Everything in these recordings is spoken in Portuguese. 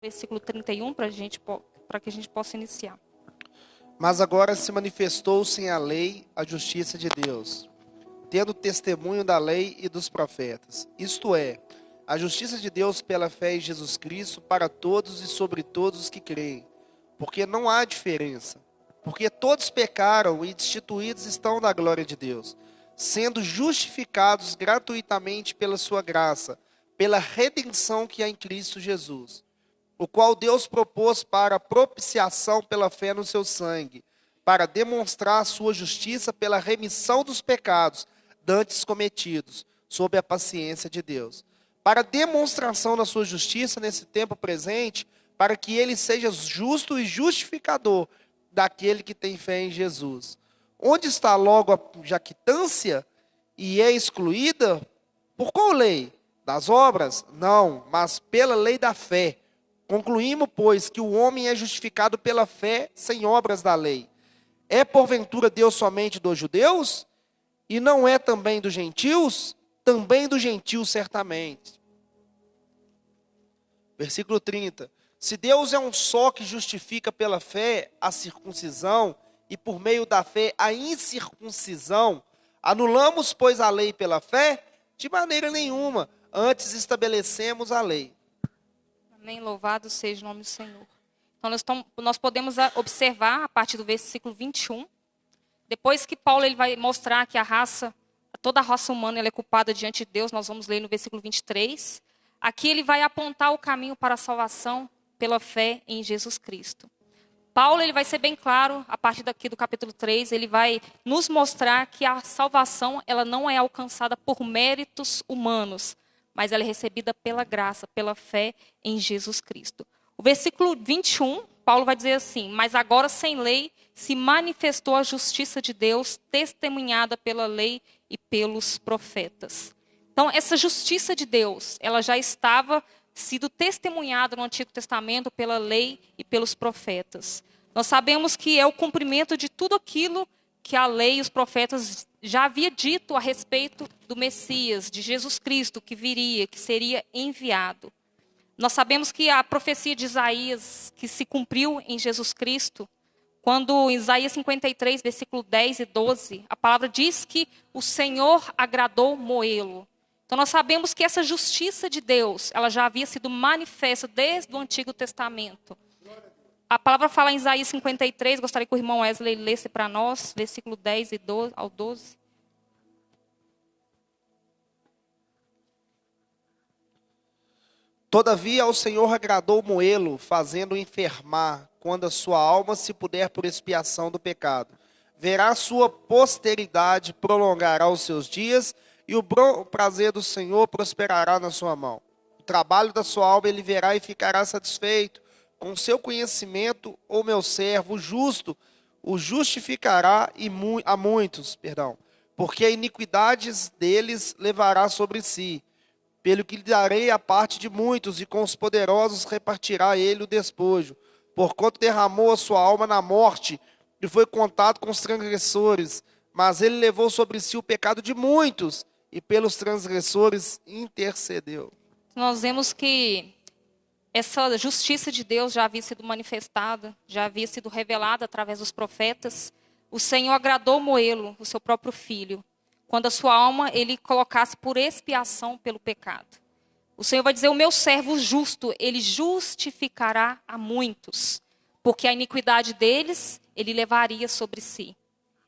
versículo 31, para que a gente possa iniciar. Mas agora se manifestou sem a lei a justiça de Deus, tendo testemunho da lei e dos profetas. Isto é, a justiça de Deus pela fé em Jesus Cristo para todos e sobre todos os que creem. Porque não há diferença. Porque todos pecaram e destituídos estão da glória de Deus, sendo justificados gratuitamente pela sua graça, pela redenção que há em Cristo Jesus, o qual Deus propôs para propiciação pela fé no seu sangue, para demonstrar a sua justiça pela remissão dos pecados dantes cometidos, sob a paciência de Deus, para demonstração da sua justiça nesse tempo presente, para que ele seja justo e justificador daquele que tem fé em Jesus. Onde está logo a jactância? E é excluída? Por qual lei? Das obras? Não, mas pela lei da fé. Concluímos, pois, que o homem é justificado pela fé sem obras da lei. É porventura Deus somente dos judeus? E não é também dos gentios? Também dos gentios certamente. Versículo 30. Se Deus é um só que justifica pela fé a circuncisão e por meio da fé a incircuncisão, anulamos, pois, a lei pela fé? De maneira nenhuma, antes estabelecemos a lei. Amém, louvado seja o nome do Senhor. Então nós podemos observar a partir do versículo 21, depois que Paulo ele vai mostrar que toda a raça humana ela é culpada diante de Deus, nós vamos ler no versículo 23. Aqui ele vai apontar o caminho para a salvação pela fé em Jesus Cristo. Paulo ele vai ser bem claro, a partir daqui do capítulo 3, ele vai nos mostrar que a salvação ela não é alcançada por méritos humanos, mas ela é recebida pela graça, pela fé em Jesus Cristo. O versículo 21, Paulo vai dizer assim: mas agora sem lei se manifestou a justiça de Deus, testemunhada pela lei e pelos profetas. Então, essa justiça de Deus, ela já estava sido testemunhada no Antigo Testamento pela lei e pelos profetas. Nós sabemos que é o cumprimento de tudo aquilo que a lei e os profetas já havia dito a respeito do Messias, de Jesus Cristo, que viria, que seria enviado. Nós sabemos que a profecia de Isaías, que se cumpriu em Jesus Cristo, quando em Isaías 53, versículo 10 e 12, a palavra diz que o Senhor agradou Moê-lo. Então nós sabemos que essa justiça de Deus, ela já havia sido manifesta desde o Antigo Testamento. A palavra fala em Isaías 53, gostaria que o irmão Wesley lesse para nós, versículo 10 e 12, ao 12. Todavia ao Senhor agradou Moê-lo, fazendo-o enfermar, quando a sua alma se puder por expiação do pecado. Verá sua posteridade, prolongará os seus dias, e o prazer do Senhor prosperará na sua mão. O trabalho da sua alma ele verá e ficará satisfeito. Com seu conhecimento, o meu servo justo o justificará a muitos, porque a iniquidades deles levará sobre si. Pelo que lhe darei a parte de muitos, e com os poderosos repartirá ele o despojo. Porquanto derramou a sua alma na morte, e foi contado com os transgressores. Mas ele levou sobre si o pecado de muitos, e pelos transgressores intercedeu. Nós vemos que essa justiça de Deus já havia sido manifestada, já havia sido revelada através dos profetas. O Senhor agradou Moê-lo, o seu próprio filho, quando a sua alma ele colocasse por expiação pelo pecado. O Senhor vai dizer: o meu servo justo, ele justificará a muitos, porque a iniquidade deles ele levaria sobre si.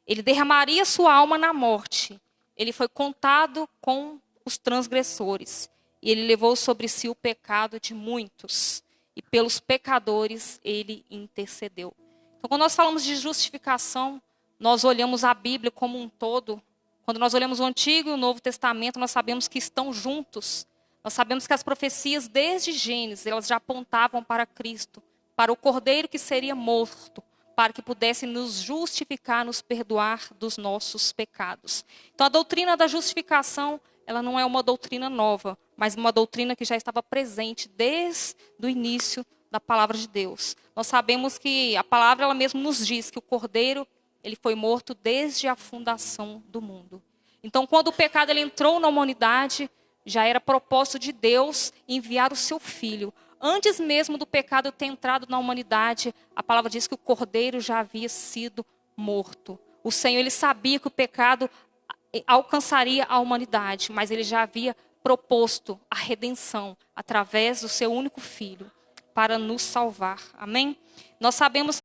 Ele derramaria sua alma na morte. Ele foi contado com os transgressores. E ele levou sobre si o pecado de muitos. E pelos pecadores ele intercedeu. Então, quando nós falamos de justificação, nós olhamos a Bíblia como um todo. Quando nós olhamos o Antigo e o Novo Testamento, nós sabemos que estão juntos. Nós sabemos que as profecias desde Gênesis, elas já apontavam para Cristo, para o Cordeiro que seria morto, para que pudesse nos justificar, nos perdoar dos nossos pecados. Então a doutrina da justificação, ela não é uma doutrina nova, mas uma doutrina que já estava presente desde o início da palavra de Deus. Nós sabemos que a palavra ela mesmo nos diz que o Cordeiro ele foi morto desde a fundação do mundo. Então quando o pecado ele entrou na humanidade, já era propósito de Deus enviar o seu Filho. Antes mesmo do pecado ter entrado na humanidade, a palavra diz que o cordeiro já havia sido morto. O Senhor, ele sabia que o pecado alcançaria a humanidade, mas ele já havia proposto a redenção através do seu único filho para nos salvar. Amém? Nós sabemos